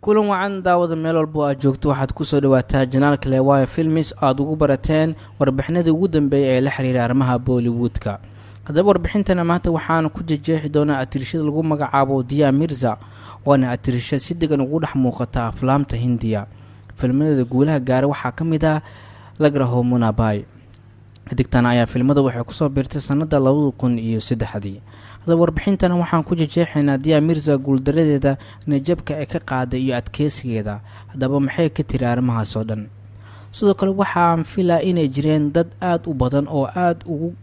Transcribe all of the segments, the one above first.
kulan wacan daawada meel walbo aad joogto waxaad kusoo dhawaataa janaalka Lewaya Films aad ugu barateen warbixinada ugu dambeeyay ee la xiriira arrimaha Bollywoodka. Haddaba warbixintana maanta waxaan ku jeexi doonaa atirishada lagu magacaabo Dia Mirza, waana atirisha si degan ugu dhex muuqata aflaamta Hindiya. Filmada guulaha gaar waxaa ka mid ah Lag Raho Munabai. Digtaan ayaa filmada waxay kusoo biirtay sanada 2003. Haddaba warbixintana waxaan ku jeexaynaa Dia Mirza guuldaradeeda nijabka ay ka qaaday iyo adkeysigeeda. Haddaba maxay ka tiri arrimahaas oo dhan? Sidoo kale waxaan filaa inay jireen dad aad u badan oo aad ugu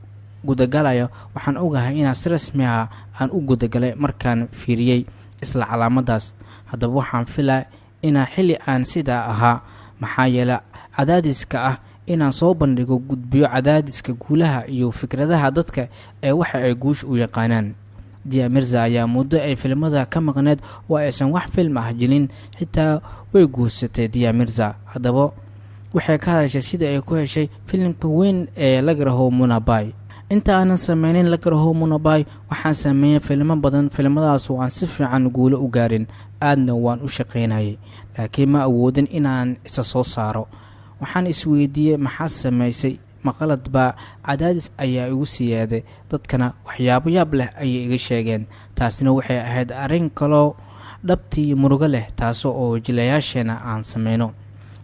gudagalaya. Waxaan ogahay inaan si rasmi ah aan u gudagalay markaan fiiriyay isla calaamadaas. Haddaba waxaan filaa inaan xilli aan sidaa ahaa maxaa yeelay cadaadiska ah inaan soo bandhigo gudbiyo cadaadiska guulaha iyo fikradaha dadka ee waxa ay guush u yaqaanaan. Dia Mirza ayaa muddo ay filmada ka maqneed oo aysan wax film ah jilin, xitaa way guursatay Dia Mirza. Haddaba waxay ka hadashay sida ay ku heshay filimka weyn ee Lag Raho Munabai. Inta aanan sameynin Lag Raho Munabai waxaan sameeyay filmo badan, filmadaas oo aan si fiican guulo u gaarin, aadna waan u shaqeynayay, laakiin ma awoodin inaan isa soo saaro. Waxaan isweydiiyay maxaa sameysay, maqalad baa cadaadis ayaa igu siyaaday, dadkana waxyaabo yaab leh ayay iga sheegeen. Taasina waxay ahayd arrin kaloo dhabtii murugo leh, taasoo oo jilayaasheena aan sameyno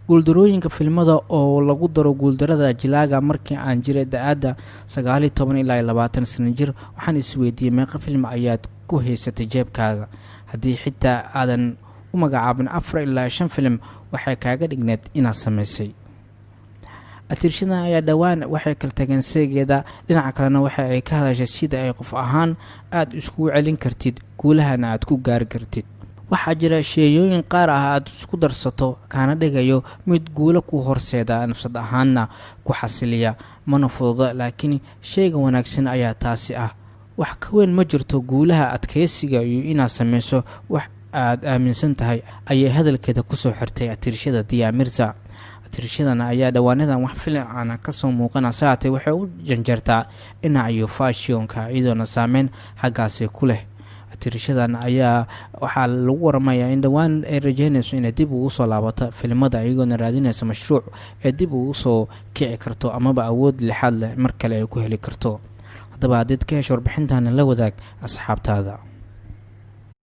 guuldarooyinka filmada oo lagu daro guuldarada jilaaga. Markii aan jiray da'ada 19 ilaa 20 sano jir, waxaan isweydiiyay meeqa film ayaad ku haysatay jeebkaaga. haddii xitaa aadan u magacaabin 4 ilaa 5 film waxay kaaga dhigneed inaad samaysay. atirshada ayaa dhawaan waxay kala tageen seegeeda, dhinaca kalena waxa ay ka hadashay sida ay qof ahaan aad isku celin kartid guulahana aad ku gaari kartid. waxaa jira sheeyooyin qaar ah aad isku darsato kaana dhigayo mid guulo ku horseeda nafsad ahaanna ku xasiliya, mana fududa, laakiin sheyga wanaagsan ayaa taasi ah. wax ka weyn ma jirto guulaha adkeysiga iyo inaad sameyso wax aad aaminsan tahay, ayay hadalkeeda kusoo xirtay atirshada Dia Mirza. atirshadana ayaa dhawaanadan wax filan ka soo muuqana saatay waxay u janjartaa dhinaca fashionka iyadoona saameyn xaggaasi ku leh. atirshadan ayaa waxaa lagu waramayaa in dhawaan ay rajeynayso inay dib ugu soo laabato filmada, iyagoona raadinaysa mashruuc ee dib ugu soo kici karto amaba awood lixaad leh mar kale ay ku heli karto. haddaba haddaad ka hesho warbixintan la wadaag asxaabtaada.